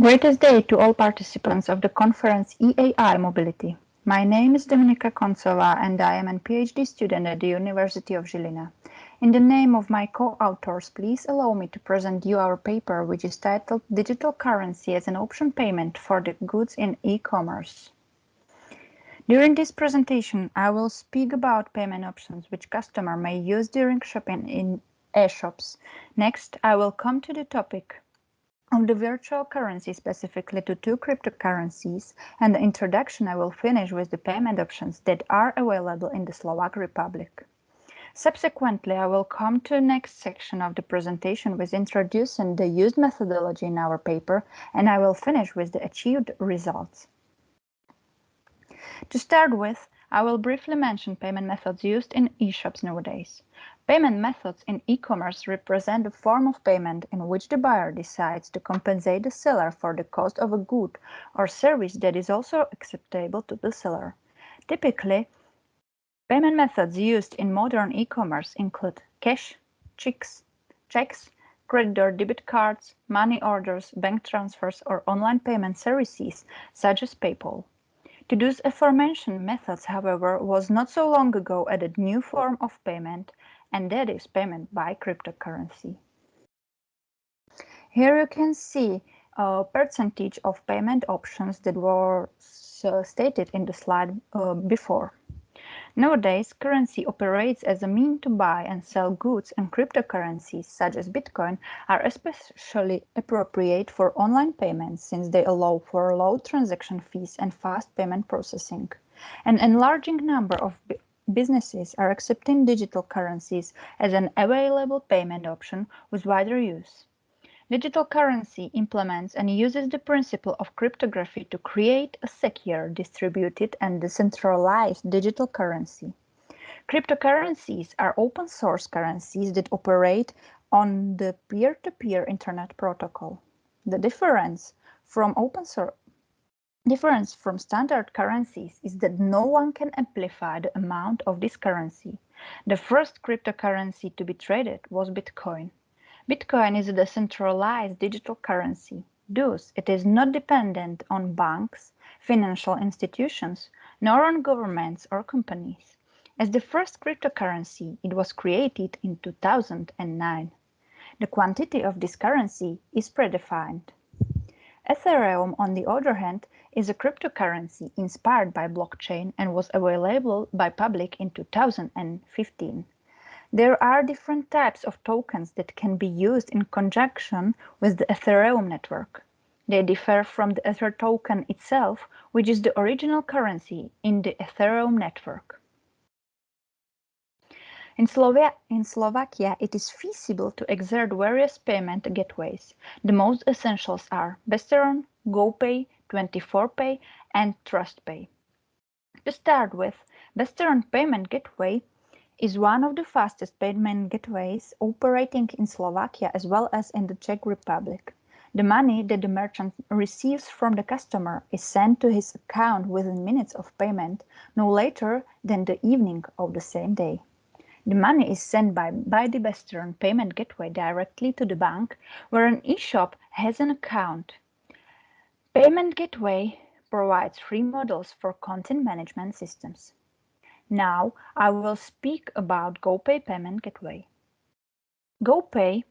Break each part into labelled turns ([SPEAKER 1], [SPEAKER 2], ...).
[SPEAKER 1] Greatest day to all participants of the conference EAI Mobility. My name is Dominika Koncova and I am a PhD student at the University of Ziline. In the name of my co-authors, please allow me to present you our paper which is titled Digital Currency as an Option Payment for the Goods in E-Commerce. During this presentation, I will speak about payment options which customer may use during shopping in Eshops. Next, I will come to the topic of the virtual currency, specifically to two cryptocurrencies, and the introduction I will finish with the payment options that are available in the Slovak Republic. Subsequently, I will come to the next section of the presentation with introducing the used methodology in our paper, and I will finish with the achieved results. To start with, I will briefly mention payment methods used in e-shops nowadays. Payment methods in e-commerce represent a form of payment in which the buyer decides to compensate the seller for the cost of a good or service that is also acceptable to the seller. Typically, payment methods used in modern e-commerce include cash, checks, credit or debit cards, money orders, bank transfers, or online payment services such as PayPal. To those aforementioned methods, however, was not so long ago added new form of payment, and that is payment by cryptocurrency. Here you can see a percentage of payment options that were stated in the slide before. Nowadays, currency operates as a means to buy and sell goods, and cryptocurrencies such as Bitcoin are especially appropriate for online payments since they allow for low transaction fees and fast payment processing. An enlarging number of businesses are accepting digital currencies as an available payment option with wider use. Digital currency implements and uses the principle of cryptography to create a secure, distributed, and decentralized digital currency. Cryptocurrencies are open source currencies that operate on the peer-to-peer internet protocol. The difference from standard currencies is that no one can amplify the amount of this currency. The first cryptocurrency to be traded was Bitcoin. Bitcoin is a decentralized digital currency. Thus, it is not dependent on banks, financial institutions, nor on governments or companies. As the first cryptocurrency, it was created in 2009. The quantity of this currency is predefined. Ethereum, on the other hand, is a cryptocurrency inspired by blockchain and was available by public in 2015. There are different types of tokens that can be used in conjunction with the Ethereum network. They differ from the Ether token itself, which is the original currency in the Ethereum network. In Slovakia, it is feasible to exert various payment gateways. The most essentials are Besteron, GoPay, 24Pay, and TrustPay. To start with, Besteron Payment Gateway is one of the fastest payment gateways operating in Slovakia as well as in the Czech Republic. The money that the merchant receives from the customer is sent to his account within minutes of payment, no later than the evening of the same day. The money is sent by the Besteron Payment Gateway directly to the bank, where an e-shop has an account. Payment Gateway provides free models for content management systems. Now I will speak about GoPay Payment Gateway. GoPay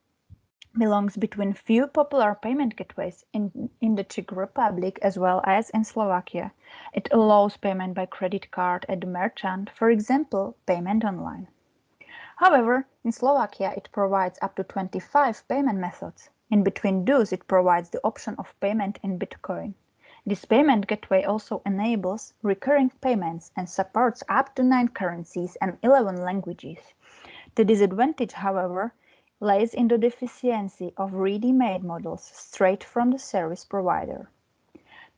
[SPEAKER 1] belongs between few popular payment gateways in the Czech Republic as well as in Slovakia. It allows payment by credit card at the merchant, for example, payment online. However, in Slovakia it provides up to 25 payment methods. In between those, it provides the option of payment in Bitcoin. This payment gateway also enables recurring payments and supports up to 9 currencies and 11 languages. The disadvantage, however, lies in the deficiency of ready-made models straight from the service provider.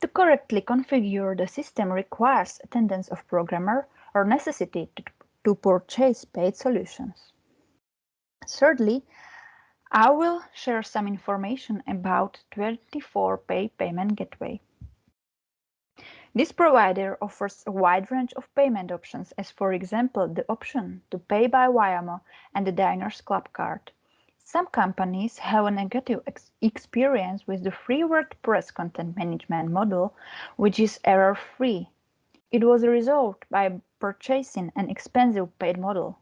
[SPEAKER 1] To correctly configure the system requires attendance of programmer or necessity to purchase paid solutions. Thirdly, I will share some information about 24Pay Payment Gateway. This provider offers a wide range of payment options as, for example, the option to pay by Waymo and the Diners Club card. Some companies have a negative experience with the free WordPress content management model, which is error-free. It was resolved by purchasing an expensive paid model.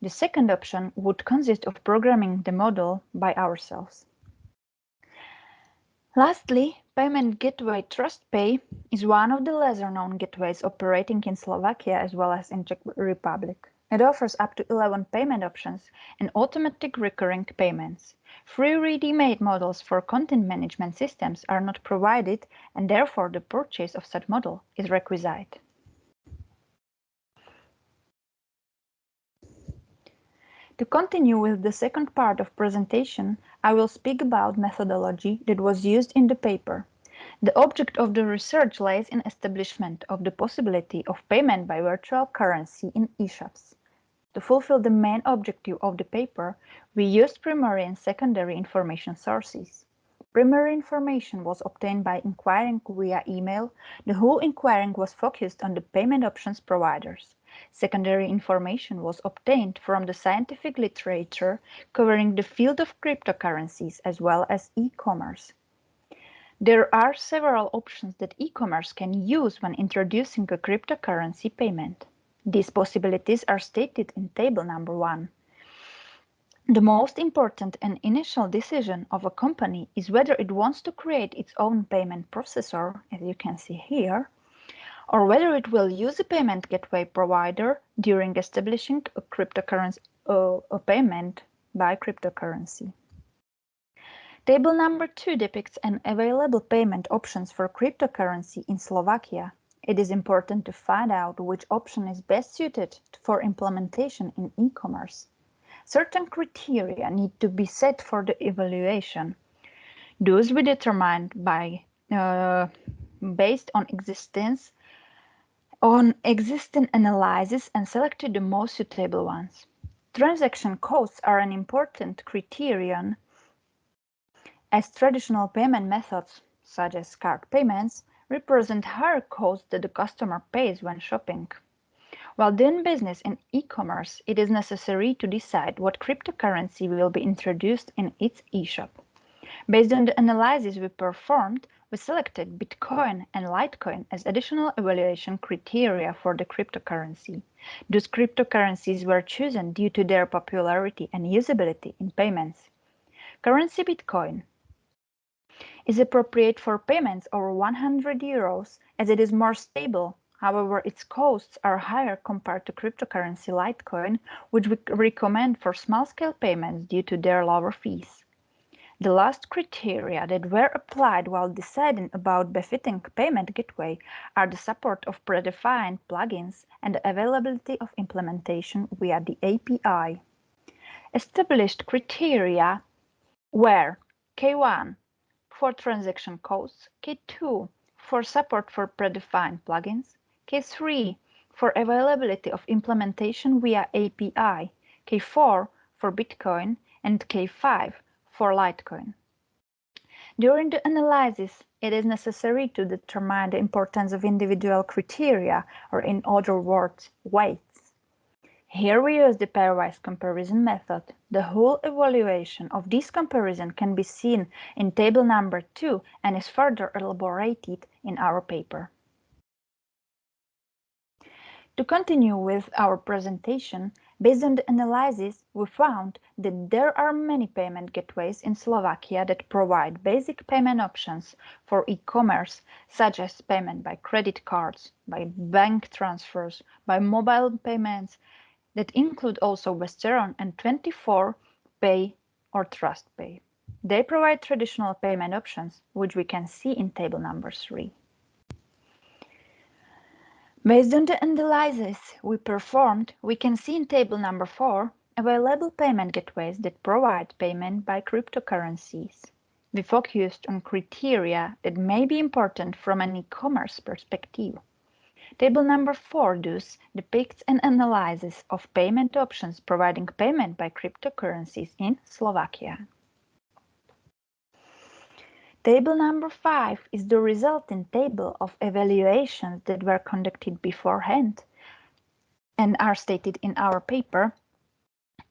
[SPEAKER 1] The second option would consist of programming the model by ourselves. Lastly, payment gateway TrustPay is one of the lesser-known gateways operating in Slovakia as well as in Czech Republic. It offers up to 11 payment options and automatic recurring payments. Free ready-made models for content management systems are not provided, and therefore the purchase of such model is requisite. To continue with the second part of presentation, I will speak about methodology that was used in the paper. The object of the research lies in establishment of the possibility of payment by virtual currency in Eshops. To fulfill the main objective of the paper, we used primary and secondary information sources. Primary information was obtained by inquiring via email. The whole inquiring was focused on the payment options providers. Secondary information was obtained from the scientific literature covering the field of cryptocurrencies as well as e-commerce. There are several options that e-commerce can use when introducing a cryptocurrency payment. These possibilities are stated in table number 1. The most important and initial decision of a company is whether it wants to create its own payment processor, as you can see here, or whether it will use a payment gateway provider during establishing a payment by cryptocurrency. Table number 2 depicts an available payment options for cryptocurrency in Slovakia. It is important to find out which option is best suited for implementation in e-commerce. Certain criteria need to be set for the evaluation. Those we determined based on existing analysis and selected the most suitable ones. Transaction costs are an important criterion, as traditional payment methods, such as card payments, represent higher costs that the customer pays when shopping. While doing business in e-commerce, it is necessary to decide what cryptocurrency will be introduced in its e-shop. Based on the analysis we performed, we selected Bitcoin and Litecoin as additional evaluation criteria for the cryptocurrency. Those cryptocurrencies were chosen due to their popularity and usability in payments. Currency Bitcoin is appropriate for payments over 100 euros as it is more stable. However, its costs are higher compared to cryptocurrency Litecoin, which we recommend for small-scale payments due to their lower fees. The last criteria that were applied while deciding about befitting payment gateway are the support of predefined plugins and the availability of implementation via the API. Established criteria were K1 for transaction costs, K2 for support for predefined plugins, K3 for availability of implementation via API, K4 for Bitcoin, and K5 for Litecoin. During the analysis, it is necessary to determine the importance of individual criteria, or in other words, weights. Here we use the pairwise comparison method. The whole evaluation of this comparison can be seen in table number 2 and is further elaborated in our paper. To continue with our presentation, based on the analysis, we found that there are many payment gateways in Slovakia that provide basic payment options for e-commerce, such as payment by credit cards, by bank transfers, by mobile payments, that include also Western and 24-pay or TrustPay. They provide traditional payment options, which we can see in table number 3. Based on the analysis we performed, we can see in table number 4 available payment gateways that provide payment by cryptocurrencies. We focused on criteria that may be important from an e-commerce perspective. Table number 4 thus depicts an analysis of payment options providing payment by cryptocurrencies in Slovakia. Table number 5 is the resulting table of evaluations that were conducted beforehand and are stated in our paper.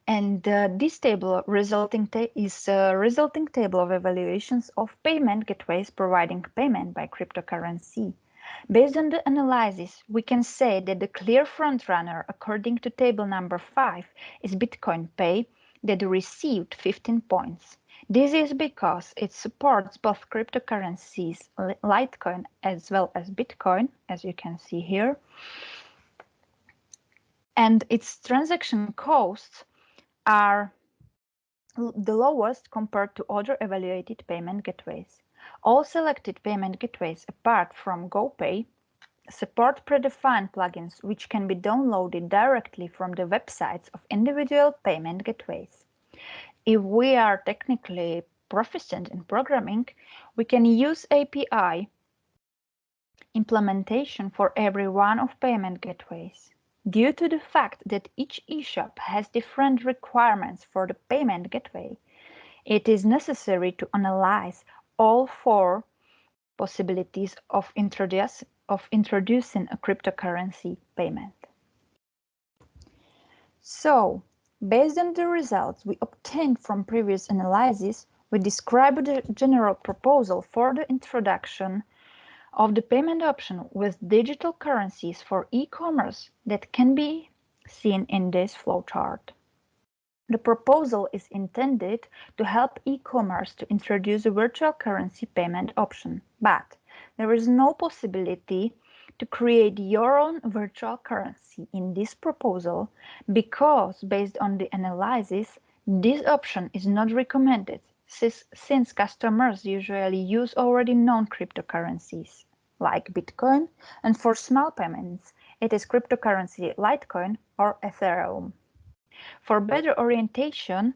[SPEAKER 1] And this table is a resulting table of evaluations of payment gateways providing payment by cryptocurrency. Based on the analysis, we can say that the clear frontrunner, according to table number 5, is Bitcoin Pay, that received 15 points. This is because it supports both cryptocurrencies, Litecoin as well as Bitcoin, as you can see here, and its transaction costs are the lowest compared to other evaluated payment gateways. All selected payment gateways, apart from GoPay, support predefined plugins which can be downloaded directly from the websites of individual payment gateways. If we are technically proficient in programming, we can use API implementation for every one of payment gateways. Due to the fact that each eShop has different requirements for the payment gateway, it is necessary to analyze all 4 possibilities of introducing a cryptocurrency payment. So, based on the results we obtained from previous analysis, we describe the general proposal for the introduction of the payment option with digital currencies for e-commerce that can be seen in this flowchart. The proposal is intended to help e-commerce to introduce a virtual currency payment option, but there is no possibility to create your own virtual currency in this proposal because, based on the analysis, this option is not recommended since customers usually use already known cryptocurrencies like Bitcoin, and for small payments, it is cryptocurrency Litecoin or Ethereum. For better orientation,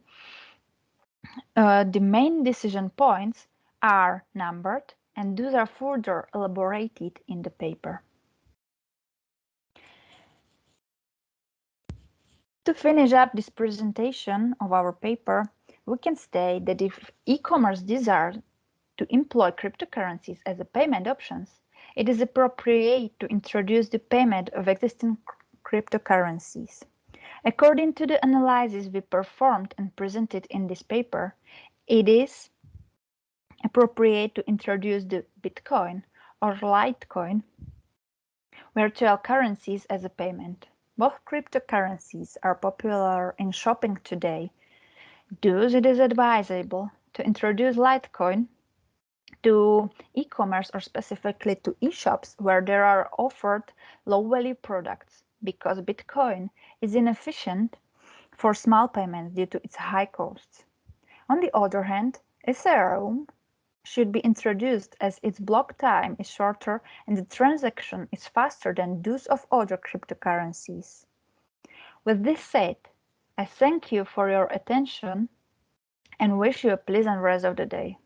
[SPEAKER 1] the main decision points are numbered, and those are further elaborated in the paper. To finish up this presentation of our paper, we can state that if e-commerce desires to employ cryptocurrencies as a payment options, it is appropriate to introduce the payment of existing cryptocurrencies. According to the analysis we performed and presented in this paper, it is appropriate to introduce the Bitcoin or Litecoin virtual currencies as a payment. Both cryptocurrencies are popular in shopping today. Thus, it is advisable to introduce Litecoin to e-commerce or specifically to e-shops where there are offered low-value products because Bitcoin is inefficient for small payments due to its high costs. On the other hand, Ethereum should be introduced as its block time is shorter and the transaction is faster than those of other cryptocurrencies. With this said, I thank you for your attention and wish you a pleasant rest of the day.